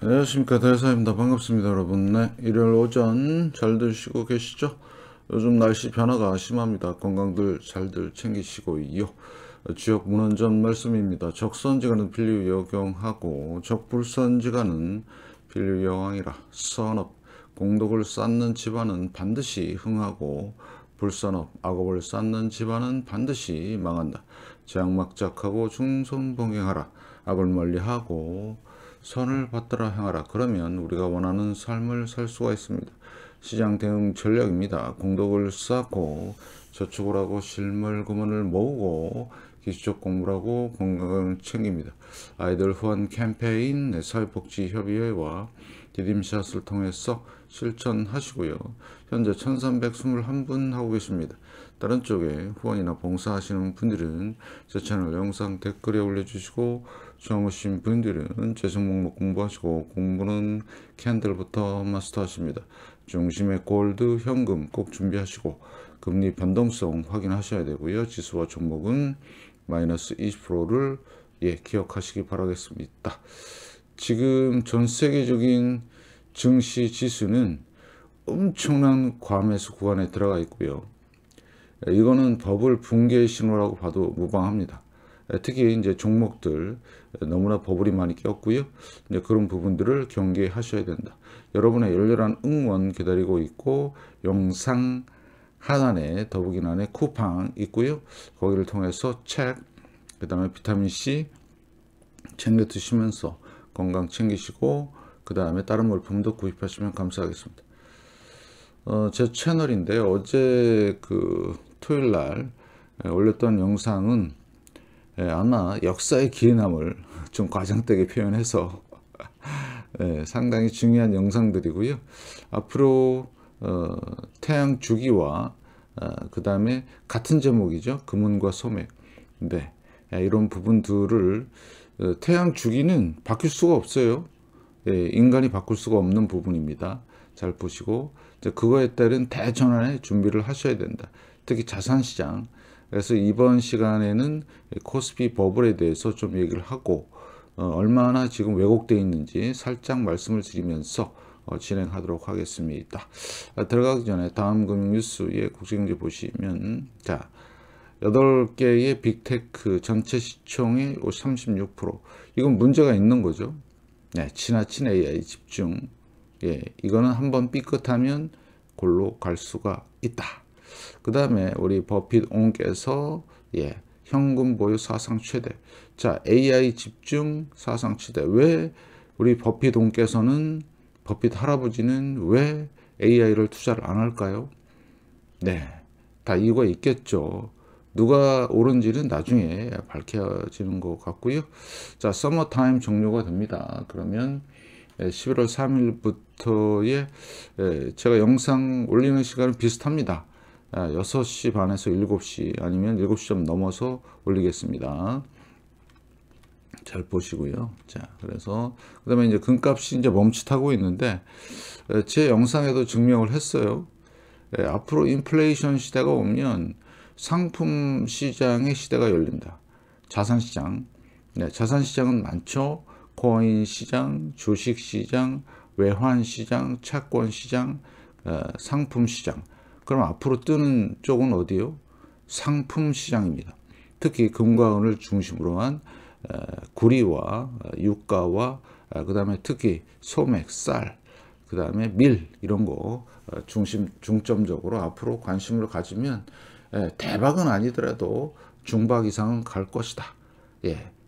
안녕하십니까, 대사입니다. 반갑습니다, 여러분. 네, 일요일 오전 잘들 쉬고 계시죠? 요즘 날씨 변화가 심합니다. 건강들 잘들 챙기시고요. 지역 문헌전 말씀입니다. 적선지가는 필류여경하고 적불선지가는 필류여왕이라. 선업 공덕을 쌓는 집안은 반드시 흥하고 불선업 악업을 쌓는 집안은 반드시 망한다. 재앙막작하고 중손봉행하라. 악을 멀리하고 선을 받들어 행하라. 그러면 우리가 원하는 삶을 살 수가 있습니다. 시장 대응 전략입니다. 공덕을 쌓고 저축을 하고 실물 금원을 모으고 기술적 공부를 하고 건강을 챙깁니다. 아이들 후원 캠페인 사회복지협의회와 디딤샷을 통해서 실천하시고요. 현재 1321분 하고 계십니다. 다른 쪽에 후원이나 봉사하시는 분들은 제 채널 영상 댓글에 올려주시고, 처음 오신 분들은 재정 목록 공부하시고, 공부는 캔들부터 마스터하십니다. 중심의 골드, 현금 꼭 준비하시고, 금리 변동성 확인하셔야 되고요. 지수와 종목은 마이너스 20%를 기억하시기 바라겠습니다. 지금 전 세계적인 증시 지수는 엄청난 과매수 구간에 들어가 있고요. 이거는 버블 붕괴 신호라고 봐도 무방합니다. 특히 이제 종목들 너무나 버블이 많이 꼈고요. 이제 그런 부분들을 경계하셔야 된다. 여러분의 열렬한 응원 기다리고 있고, 영상 하단에 더보기란에 쿠팡 있고요. 거기를 통해서 책, 그 다음에 비타민C 챙겨 드시면서 건강 챙기시고, 그 다음에 다른 물품도 구입하시면 감사하겠습니다. 제 채널인데요. 어제 토요일 날 올렸던 영상은 아마 역사의 기회남을 좀 과장되게 표현해서 상당히 중요한 영상들이고요. 앞으로 태양 주기와 그 다음에 같은 제목이죠. 금운과 소맥. 네, 이런 부분들을 태양 주기는 바뀔 수가 없어요. 인간이 바꿀 수가 없는 부분입니다. 잘 보시고 그거에 따른 대전환의 준비를 하셔야 된다. 특히 자산시장. 그래서 이번 시간에는 코스피 버블에 대해서 좀 얘기를 하고, 얼마나 지금 왜곡되어 있는지 살짝 말씀을 드리면서 진행하도록 하겠습니다. 들어가기 전에 다음 금융 뉴스의 국제경제 보시면, 자, 8개의 빅테크 전체 시총의 36%. 이건 문제가 있는 거죠. 네, 지나친 AI 집중. 이거는 한번 삐끗하면 골로 갈 수가 있다. 그 다음에 우리 버핏 옹께서 현금 보유 사상 최대. 자, AI 집중 사상 최대. 왜 우리 버핏 옹께서는, 버핏 할아버지는 왜 AI를 투자를 안 할까요? 네, 다 이유가 있겠죠. 누가 옳은지는 나중에 밝혀지는 것 같고요. 자, 서머타임 종료가 됩니다. 그러면 11월 3일부터의 제가 영상 올리는 시간은 비슷합니다. 6시 반에서 7시 아니면 7시 좀 넘어서 올리겠습니다. 잘 보시고요. 자, 그래서 그 다음에 이제 금값이 이제 멈칫하고 있는데, 제 영상에도 증명을 했어요. 앞으로 인플레이션 시대가 오면 상품 시장의 시대가 열린다. 자산시장. 자산시장은 많죠. 코인 시장, 주식 시장, 외환 시장, 채권 시장, 상품 시장. 그럼 앞으로 뜨는 쪽은 어디요? 상품 시장입니다. 특히 금과 은을 중심으로 한 구리와 유가와 그 다음에 특히 소맥, 쌀, 그 다음에 밀, 이런 거 중점적으로 앞으로 관심을 가지면 대박은 아니더라도 중박 이상은 갈 것이다.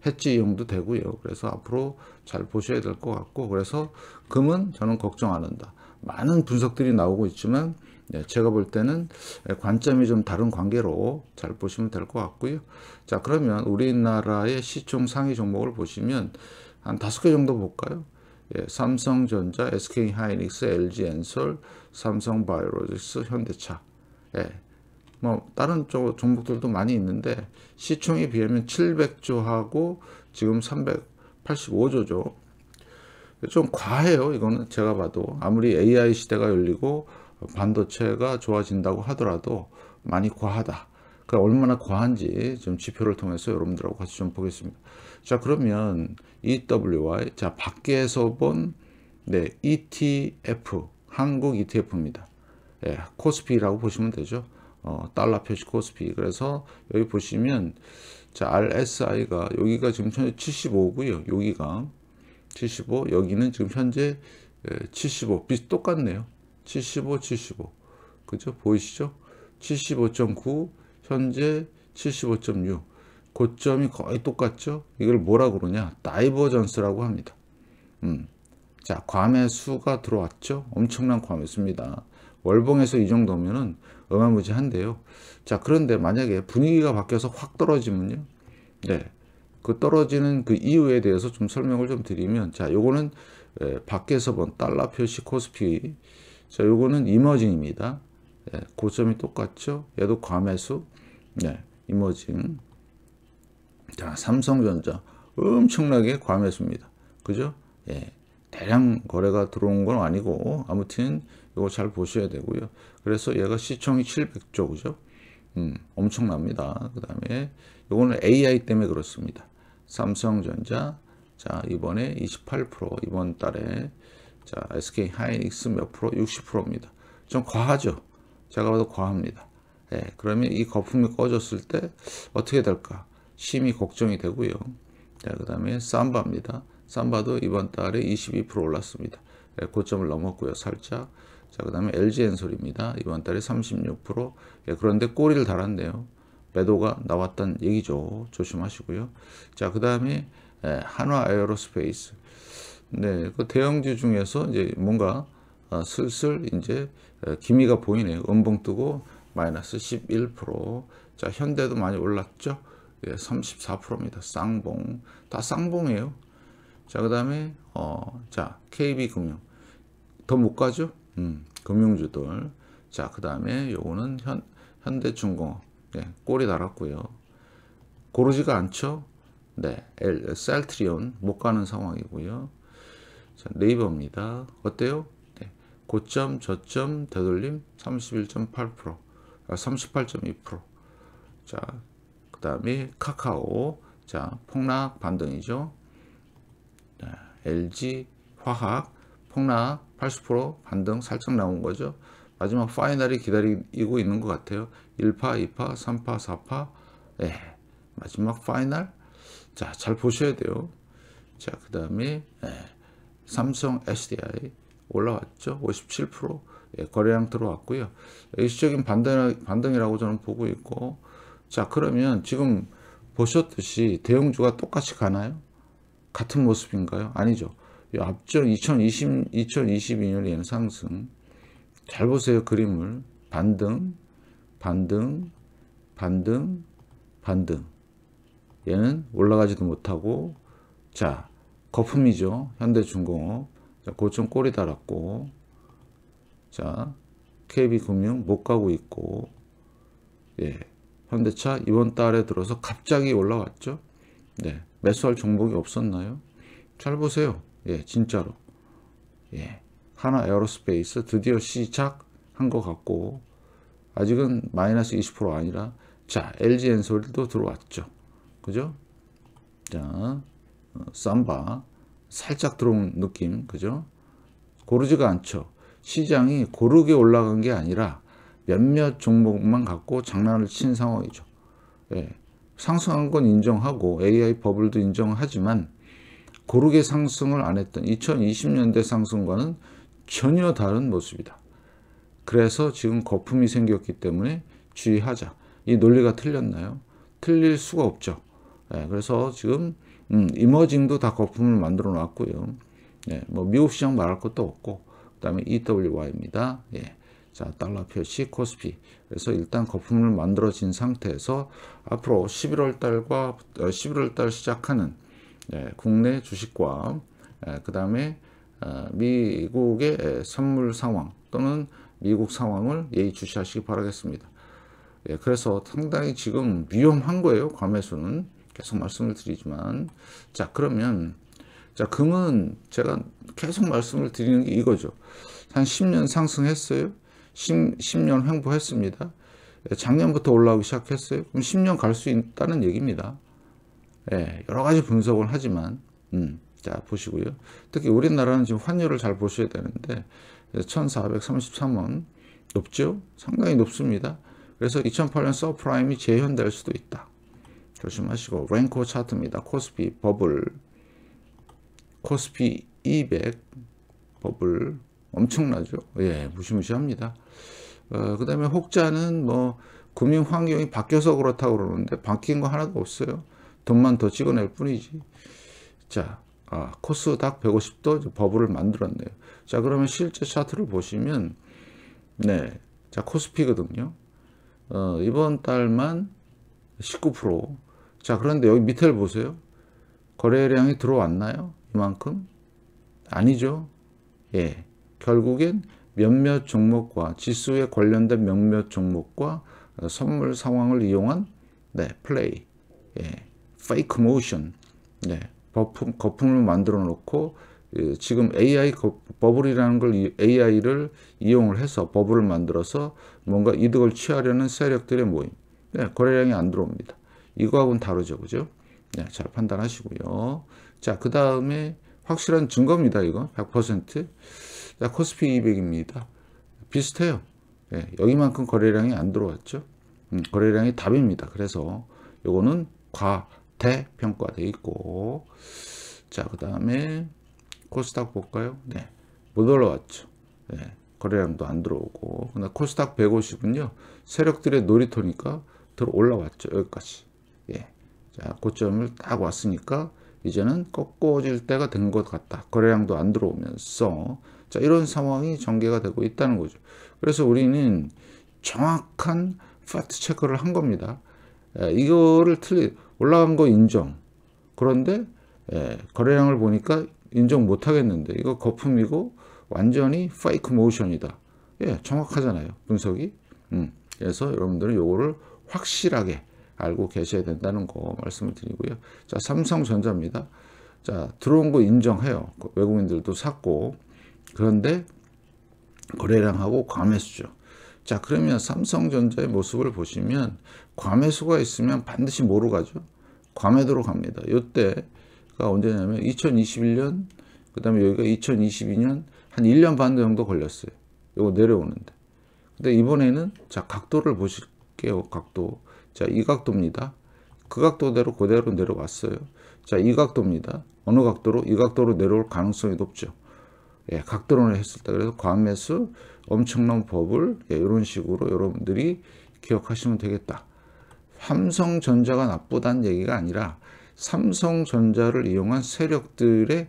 해지 이용도 되고요. 그래서 앞으로 잘 보셔야 될 것 같고, 그래서 금은 저는 걱정 안 한다. 많은 분석들이 나오고 있지만 제가 볼 때는 관점이 좀 다른 관계로 잘 보시면 될 것 같고요. 자, 그러면 우리나라의 시총 상위 종목을 보시면 한 5개 정도 볼까요? 삼성전자, SK하이닉스, LG엔솔, 삼성바이오로직스, 현대차. 뭐 다른 종목들도 많이 있는데 시총에 비하면 700조하고 지금 385조죠. 좀 과해요. 이거는 제가 봐도 아무리 AI 시대가 열리고 반도체가 좋아진다고 하더라도 많이 과하다. 그 얼마나 과한지 좀 지표를 통해서 여러분들하고 같이 좀 보겠습니다. 자, 그러면 EWY, 자, 밖에서 본 네, ETF, 한국 ETF입니다. 예, 코스피라고 보시면 되죠. 달러 표시 코스피. 그래서 여기 보시면 자, RSI가 여기가 지금 현재 75고요. 여기가 75, 여기는 지금 현재 75, 똑같네요. 75, 75. 그죠? 보이시죠? 75.9, 현재 75.6. 고점이 거의 똑같죠? 이걸 뭐라 그러냐? 다이버전스라고 합니다. 자, 과매수가 들어왔죠? 엄청난 과매수입니다. 월봉에서 이 정도면은 어마무지한데요. 자, 그런데 만약에 분위기가 바뀌어서 확 떨어지면요. 네. 그 떨어지는 그 이유에 대해서 좀 설명을 좀 드리면, 자, 요거는 밖에서 본 달러 표시 코스피. 자, 요거는 이머징입니다. 네, 고점이 똑같죠? 얘도 과매수. 네, 이머징. 자, 삼성전자 엄청나게 과매수입니다. 그죠? 예. 대량 거래가 들어온 건 아니고 아무튼 이거 잘 보셔야 되고요. 그래서 얘가 시총이 700조 그죠? 엄청납니다. 그 다음에 이거는 AI 때문에 그렇습니다. 삼성전자 자 이번에 28% 이번 달에 자 SK 하이닉스 몇 프로? 60%입니다. 좀 과하죠? 제가 봐도 과합니다. 예, 그러면 이 거품이 꺼졌을 때 어떻게 될까? 심히 걱정이 되고요. 자, 그 다음에 삼바입니다. 삼바도 이번 달에 22% 올랐습니다. 예, 고점을 넘었고요. 살짝. 자, 그 다음에 LG엔솔입니다. 이번 달에 36%. 예, 그런데 꼬리를 달았네요. 매도가 나왔다는 얘기죠. 조심하시고요. 자, 그 다음에 한화 에어로스페이스. 네, 그 대형주 중에서 이제 뭔가 슬슬 이제 기미가 보이네요. 음봉 뜨고 마이너스 11%. 자, 현대도 많이 올랐죠. 예, 34%입니다. 쌍봉. 다 쌍봉이에요. 자, 그 다음에, 자, KB금융. 더 못 가죠? 금융주들. 자, 그 다음에 요거는 현대중공업. 네, 꼬리 달았고요. 고르지가 않죠? 네, 셀트리온 못 가는 상황이고요. 자, 네이버입니다. 어때요? 네, 고점, 저점, 되돌림 31.8%, 38.2%. 자, 그 다음에 카카오. 자, 폭락 반등이죠. LG 화학 폭락 80% 반등 살짝 나온 거죠. 마지막 파이널이 기다리고 있는 것 같아요. 1파, 2파, 3파, 4파. 예, 마지막 파이널. 자, 잘 보셔야 돼요. 자, 그 다음에 삼성 SDI 올라왔죠. 57%. 예, 거래량 들어왔고요. 일시적인 반등이라고 저는 보고 있고. 자, 그러면 지금 보셨듯이 대형주가 똑같이 가나요? 같은 모습인가요? 아니죠. 앞전 2022년에는 상승. 잘 보세요. 그림을. 반등, 반등, 반등, 반등. 얘는 올라가지도 못하고, 자, 거품이죠. 현대중공업. 자, 고점 꼬리 달았고, 자, KB금융 못 가고 있고, 예. 현대차 이번 달에 들어서 갑자기 올라왔죠. 네. 매수할 종목이 없었나요? 잘 보세요. 예, 진짜로. 예. 하나 에어로스페이스 드디어 시작한 것 같고, 아직은 마이너스 20% 아니라, 자, LG엔솔도 들어왔죠. 그죠? 자, 삼바. 살짝 들어온 느낌. 그죠? 고르지가 않죠. 시장이 고르게 올라간 게 아니라 몇몇 종목만 갖고 장난을 친 상황이죠. 예. 상승한 건 인정하고 AI 버블도 인정하지만 고르게 상승을 안 했던 2020년대 상승과는 전혀 다른 모습이다. 그래서 지금 거품이 생겼기 때문에 주의하자. 이 논리가 틀렸나요? 틀릴 수가 없죠. 예, 그래서 지금 이머징도 다 거품을 만들어 놨고요. 예, 뭐 미국 시장 말할 것도 없고, 그 다음에 EWY입니다. 예. 자, 달러 표시 코스피. 그래서 일단 거품을 만들어진 상태에서 앞으로 11월 달 시작하는 국내 주식과 그 다음에 미국의 선물 상황 또는 미국 상황을 예의주시하시기 바라겠습니다. 예, 그래서 상당히 지금 위험한 거예요. 과매수는 계속 말씀을 드리지만, 자, 그러면 자, 금은 제가 계속 말씀을 드리는 게 이거죠. 한 10년 상승했어요. 10년 횡보했습니다. 작년부터 올라오기 시작했어요. 그럼 10년 갈 수 있다는 얘기입니다. 예, 여러 가지 분석을 하지만 자, 보시고요. 특히 우리나라는 지금 환율을 잘 보셔야 되는데 1433원 높죠? 상당히 높습니다. 그래서 2008년 서프라임이 재현될 수도 있다. 조심하시고. 랭코 차트입니다. 코스피 버블, 코스피 200 버블 엄청나죠? 예, 무시무시합니다. 그 다음에 혹자는 뭐 금융 환경이 바뀌어서 그렇다고 그러는데 바뀐 거 하나도 없어요. 돈만 더 찍어낼 뿐이지. 자, 코스닥 150도 버블을 만들었네요. 자, 그러면 실제 차트를 보시면, 네, 자, 코스피거든요. 이번 달만 19%. 자, 그런데 여기 밑에를 보세요. 거래량이 들어왔나요? 이만큼? 아니죠. 예, 결국엔 몇몇 종목과 지수에 관련된 몇몇 종목과 선물 상황을 이용한 플레이, 페이크 모션, 거품을 만들어 놓고 지금 AI 버블이라는 걸 AI를 이용을 해서 버블을 만들어서 뭔가 이득을 취하려는 세력들의 모임. 거래량이 안 들어옵니다. 이거하고는 다르죠, 그죠? 잘 판단하시고요. 자, 그 다음에 확실한 증거입니다, 이거 100%. 자, 코스피 200입니다. 비슷해요. 여기만큼 거래량이 안 들어왔죠. 거래량이 답입니다. 그래서 요거는 과대평가되어 있고, 자, 그 다음에 코스닥 볼까요? 네, 못 올라왔죠. 거래량도 안 들어오고. 근데 코스닥 150은요 세력들의 놀이터니까 들어 올라왔죠. 여기까지. 자, 고점을 딱 왔으니까 이제는 꺾어질 때가 된 것 같다. 거래량도 안 들어오면서, 자, 이런 상황이 전개가 되고 있다는 거죠. 그래서 우리는 정확한 팩트 체크를 한 겁니다. 이거를 올라간 거 인정. 그런데 거래량을 보니까 인정 못 하겠는데 이거 거품이고 완전히 페이크 모션이다. 정확하잖아요, 분석이. 그래서 여러분들은 요거를 확실하게 알고 계셔야 된다는 거 말씀을 드리고요. 자, 삼성전자입니다. 자, 들어온 거 인정해요. 외국인들도 샀고. 그런데 거래량하고 과매수죠. 자, 그러면 삼성전자의 모습을 보시면 과매수가 있으면 반드시 뭐로 가죠? 과매도로 갑니다. 이때가 언제냐면 2021년, 그 다음에 여기가 2022년 한 1년 반 정도 걸렸어요. 이거 내려오는데. 근데 이번에는, 자, 각도를 보실게요. 각도. 자, 이 각도입니다. 그 각도대로 그대로 내려왔어요. 자, 이 각도입니다. 어느 각도로? 이 각도로 내려올 가능성이 높죠. 각도론을 했을 때. 그래서 과매수, 엄청난 버블, 이런 식으로 여러분들이 기억하시면 되겠다. 삼성전자가 나쁘다는 얘기가 아니라 삼성전자를 이용한 세력들의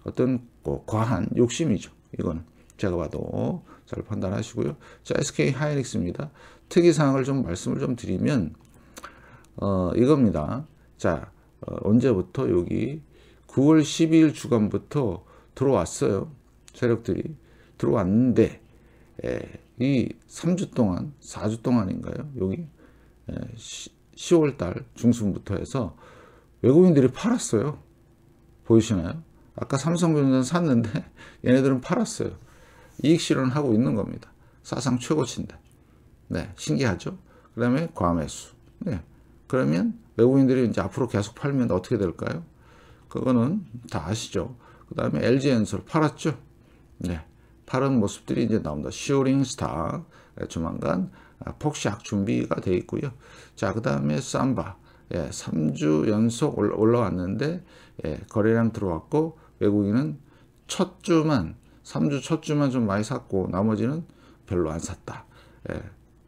어떤 과한 욕심이죠. 이거는 제가 봐도 잘 판단하시고요. 자, SK 하이닉스입니다. 특이사항을 좀 말씀을 좀 드리면 이겁니다. 자, 언제부터 여기 9월 12일 주간부터 들어왔어요. 세력들이 들어왔는데 이 3주 동안 4주 동안인가요? 여기 10월 달 중순부터 해서 외국인들이 팔았어요. 보이시나요? 아까 삼성전자는 샀는데 얘네들은 팔았어요. 이익 실현하고 있는 겁니다. 사상 최고치인데. 신기하죠? 그 다음에 과매수. 그러면 외국인들이 이제 앞으로 계속 팔면 어떻게 될까요? 그거는 다 아시죠? 그 다음에 LG엔솔 팔았죠? 팔은 모습들이 이제 나옵니다. 슈링 스타 조만간 폭락 준비가 되어 있고요. 자, 그 다음에 삼바 3주 연속 올라왔는데 거래량 들어왔고 외국인은 3주 첫 주만 좀 많이 샀고 나머지는 별로 안 샀다.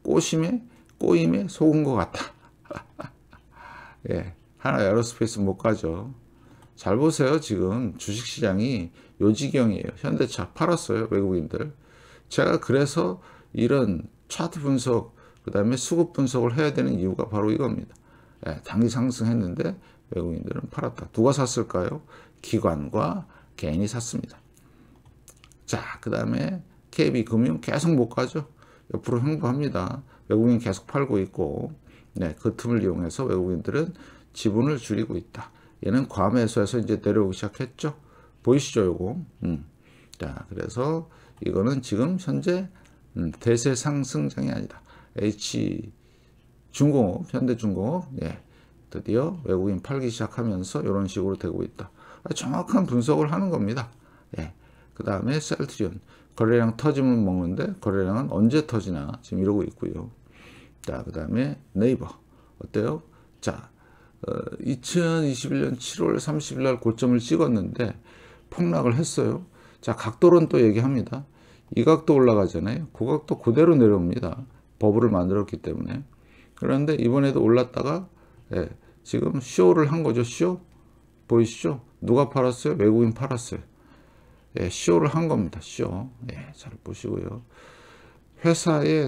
꼬임에 속은 것 같다. 하나 에어로스페이스 못 가죠. 잘 보세요. 지금 주식시장이 요 지경이에요. 현대차 팔았어요, 외국인들. 제가 그래서 이런 차트 분석, 그 다음에 수급 분석을 해야 되는 이유가 바로 이겁니다. 단기 상승했는데 외국인들은 팔았다. 누가 샀을까요? 기관과 개인이 샀습니다. 자, 그 다음에 KB금융 계속 못 가죠. 옆으로 횡보합니다. 외국인 계속 팔고 있고, 그 틈을 이용해서 외국인들은 지분을 줄이고 있다. 얘는 과매수에서 이제 내려오기 시작했죠. 보이시죠, 요거? 자, 그래서 이거는 지금 현재 대세 상승장이 아니다. 중공업, 현대중공업, 드디어 외국인 팔기 시작하면서 이런 식으로 되고 있다. 정확한 분석을 하는 겁니다. 예. 그 다음에 셀트리온 거래량 터지면 먹는데 거래량은 언제 터지나 지금 이러고 있고요. 자, 그 다음에 네이버 어때요? 자, 2021년 7월 30일 날 고점을 찍었는데 폭락을 했어요. 자, 각도론 또 얘기합니다. 이 각도 올라가잖아요. 그 각도 그대로 내려옵니다. 버블을 만들었기 때문에. 그런데 이번에도 올랐다가 예, 지금 쇼를 한 거죠. 쇼 보이시죠? 누가 팔았어요? 외국인 팔았어요. 예, 쇼를 한 겁니다. 쇼. 예, 잘 보시고요. 회사의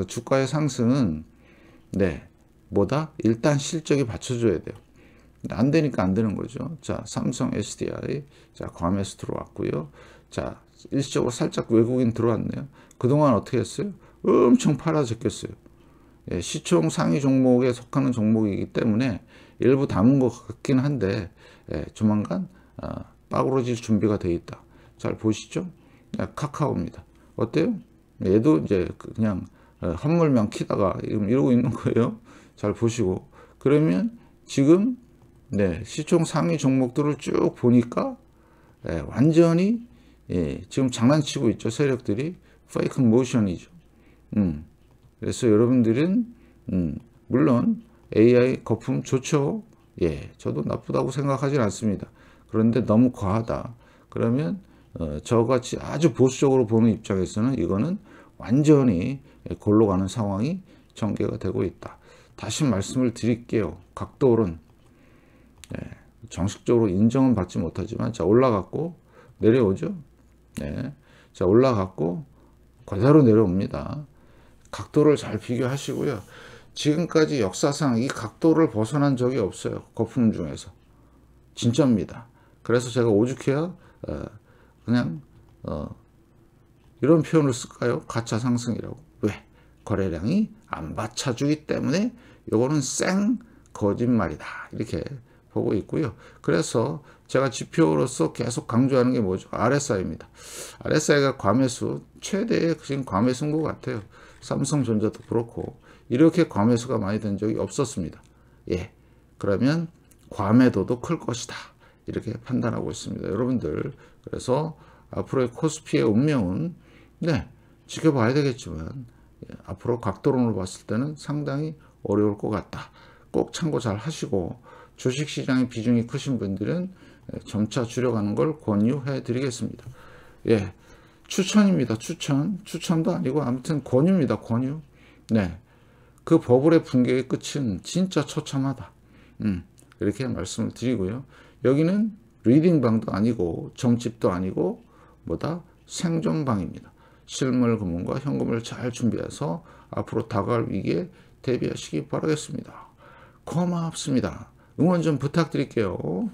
주가의 상승은 네, 뭐다? 일단 실적이 받쳐줘야 돼요. 안 되니까 안 되는 거죠. 자, 삼성 SDI, 자, 과매수 들어왔고요. 자, 일시적으로 살짝 외국인 들어왔네요. 그동안 어떻게 했어요? 엄청 팔아 제꼈어요. 예, 시총 상위 종목에 속하는 종목이기 때문에 일부 담은 것 같긴 한데 예, 조만간 빠그러질 준비가 돼 있다. 잘 보시죠? 예, 카카오입니다. 어때요? 얘도 이제 그냥 환물명 키다가 이러고 있는 거예요. 잘 보시고 그러면 지금 네, 시총 상위 종목들을 쭉 보니까 예, 완전히 예, 지금 장난치고 있죠. 세력들이 페이크 모션이죠. 그래서 여러분들은 물론 AI 거품 좋죠. 예, 저도 나쁘다고 생각하진 않습니다. 그런데 너무 과하다. 그러면 저같이 아주 보수적으로 보는 입장에서는 이거는 완전히 골로 가는 상황이 전개가 되고 있다. 다시 말씀을 드릴게요. 각도론 예, 정식적으로 인정은 받지 못하지만 자 올라갔고 내려오죠. 네, 자 올라갔고 그대로 내려옵니다. 각도를 잘 비교하시고요. 지금까지 역사상 이 각도를 벗어난 적이 없어요. 거품 중에서. 진짜입니다. 그래서 제가 오죽해야 그냥 이런 표현을 쓸까요? 가차 상승이라고. 왜? 거래량이 안 받쳐주기 때문에 이거는 생 거짓말이다. 이렇게 보고 있고요. 그래서 제가 지표로서 계속 강조하는 게 뭐죠? RSI입니다. RSI가 과매수, 최대의 지금 과매수인 것 같아요. 삼성전자도 그렇고 이렇게 과매수가 많이 된 적이 없었습니다. 예, 그러면 과매도도 클 것이다. 이렇게 판단하고 있습니다. 여러분들 그래서 앞으로의 코스피의 운명은 네, 지켜봐야 되겠지만 예, 앞으로 각도론으로 봤을 때는 상당히 어려울 것 같다. 꼭 참고 잘 하시고 주식시장의 비중이 크신 분들은 점차 줄여가는 걸 권유해 드리겠습니다. 예, 추천입니다. 추천도 아니고 아무튼 권유입니다. 권유. 네, 그 버블의 붕괴의 끝은 진짜 처참하다. 이렇게 말씀을 드리고요. 여기는 리딩방도 아니고 점집도 아니고 뭐다? 생존방입니다. 실물 금융과 현금을 잘 준비해서 앞으로 다가올 위기에 대비하시기 바라겠습니다. 고맙습니다. 응원 좀 부탁드릴게요.